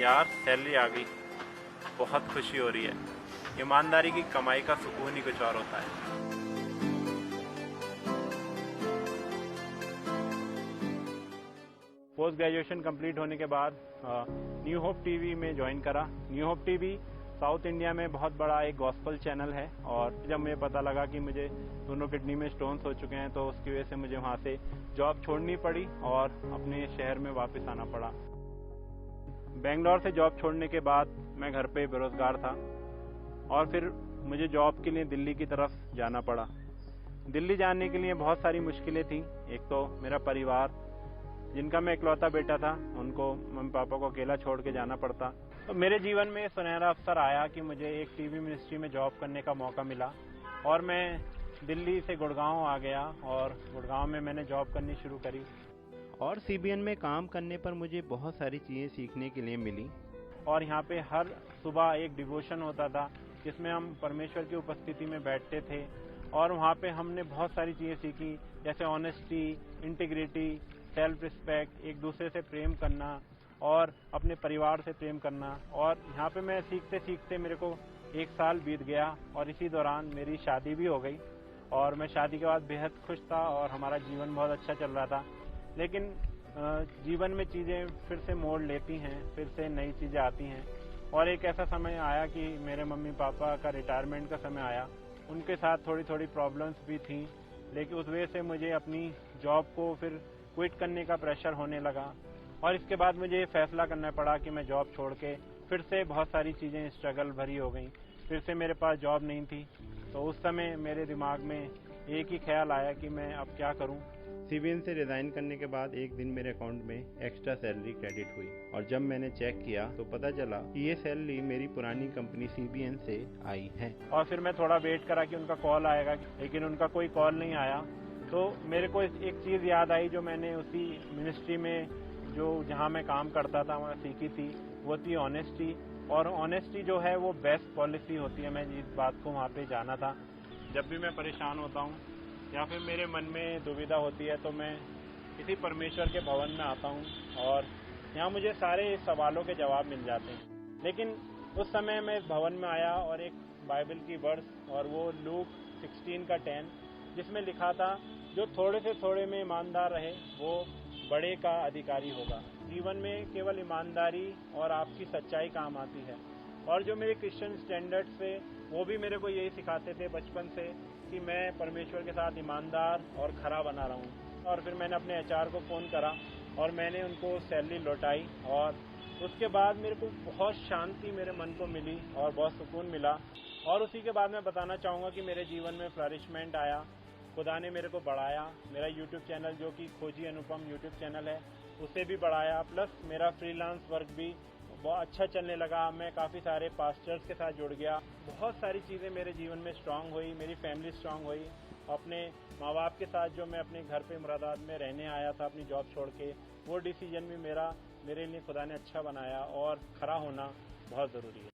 यार सैलरी आ गई, बहुत खुशी हो रही है। ईमानदारी की कमाई का सुकून ही कुछ और होता है। पोस्ट ग्रेजुएशन कंप्लीट होने के बाद न्यू होप टीवी में ज्वाइन करा। New hope TV south India में बहुत बड़ा एक गॉस्पल चैनल है, और जब मुझे पता लगा कि मुझे दोनों किडनी में स्टोन्स हो चुके हैं तो उसकी वजह से मुझे वहाँ से जॉब छोड़नी पड़ी और अपने शहर में वापस आना पड़ा। बेंगलोर से जॉब छोड़ने के बाद मैं घर पे बेरोजगार था और फिर मुझे जॉब के लिए दिल्ली की तरफ जाना पड़ा। दिल्ली जाने के लिए बहुत सारी मुश्किलें थी। एक तो मेरा परिवार, जिनका मैं इकलौता बेटा था, उनको मम्मी पापा को अकेला छोड़ के जाना पड़ता। तो मेरे जीवन में सुनहरा अवसर आया कि मुझे एक टीवी मिनिस्ट्री में जॉब करने का मौका मिला और मैं दिल्ली से गुड़गांव आ गया और गुड़गांव में मैंने जॉब करनी शुरू करी। और सीबीएन में काम करने पर मुझे बहुत सारी चीज़ें सीखने के लिए मिली। और यहाँ पे हर सुबह एक डिवोशन होता था जिसमें हम परमेश्वर की उपस्थिति में बैठते थे, और वहाँ पे हमने बहुत सारी चीज़ें सीखी, जैसे ऑनेस्टी, इंटीग्रिटी, सेल्फ रिस्पेक्ट, एक दूसरे से प्रेम करना और अपने परिवार से प्रेम करना। और यहाँ पे मैं सीखते सीखते मेरे को 1 साल बीत गया और इसी दौरान मेरी शादी भी हो गई और मैं शादी के बाद बेहद खुश था और हमारा जीवन बहुत अच्छा चल रहा था। लेकिन जीवन में चीज़ें फिर से मोड़ लेती हैं, फिर से नई चीज़ें आती हैं, और एक ऐसा समय आया कि मेरे मम्मी पापा का रिटायरमेंट का समय आया। उनके साथ थोड़ी थोड़ी प्रॉब्लम्स भी थी, लेकिन उस वजह से मुझे अपनी जॉब को फिर क्विट करने का प्रेशर होने लगा और इसके बाद मुझे ये फैसला करना पड़ा कि मैं जॉब छोड़ के फिर से बहुत सारी चीज़ें स्ट्रगल भरी हो गई। फिर से मेरे पास जॉब नहीं थी, तो उस समय मेरे दिमाग में एक ही ख्याल आया कि मैं अब क्या करूं। सीबीएन से रिजाइन करने के बाद एक दिन मेरे अकाउंट में एक्स्ट्रा सैलरी क्रेडिट हुई और जब मैंने चेक किया तो पता चला कि ये सैलरी मेरी पुरानी कंपनी सीबीएन से आई है। और फिर मैं थोड़ा वेट करा कि उनका कॉल आएगा, लेकिन उनका कोई कॉल नहीं आया। तो मेरे को एक चीज़ याद आई जो मैंने उसी मिनिस्ट्री में जहाँ मैं काम करता था वहाँ सीखी थी, वो थी ऑनेस्टी। और ऑनेस्टी जो है वो बेस्ट पॉलिसी होती है। मैं इस बात को वहाँ पे जाना था। जब भी मैं परेशान होता हूँ या फिर मेरे मन में दुविधा होती है तो मैं किसी परमेश्वर के भवन में आता हूँ और यहाँ मुझे सारे सवालों के जवाब मिल जाते हैं। लेकिन उस समय मैं इस भवन में आया और एक बाइबल की वर्स, और वो लूक 16:10, जिसमें लिखा था, जो थोड़े से थोड़े में ईमानदार रहे वो बड़े का अधिकारी होगा। जीवन में केवल ईमानदारी और आपकी सच्चाई काम आती है। और जो मेरे क्रिश्चियन स्टैंडर्ड्स थे वो भी मेरे को यही सिखाते थे बचपन से कि मैं परमेश्वर के साथ ईमानदार और खरा बना रहूं। और फिर मैंने अपने एचआर को फ़ोन करा और मैंने उनको सैलरी लौटाई, और उसके बाद मेरे को बहुत शांति मेरे मन को मिली और बहुत सुकून मिला। और उसी के बाद मैं बताना चाहूँगा कि मेरे जीवन में फ्लरिशमेंट आया। खुदा ने मेरे को बढ़ाया। मेरा यूट्यूब चैनल, जो कि खोजी अनुपम यूट्यूब चैनल है, उसे भी बढ़ाया। प्लस मेरा फ्रीलांस वर्क भी बहुत अच्छा चलने लगा। मैं काफ़ी सारे पास्टर्स के साथ जुड़ गया। बहुत सारी चीज़ें मेरे जीवन में स्ट्रांग हुई। मेरी फैमिली स्ट्रांग हुई। अपने माँ बाप के साथ जो मैं अपने घर पे मुरादाबाद में रहने आया था अपनी जॉब छोड़ के, वो डिसीजन भी मेरे लिए खुदा ने अच्छा बनाया। और खरा होना बहुत ज़रूरी है।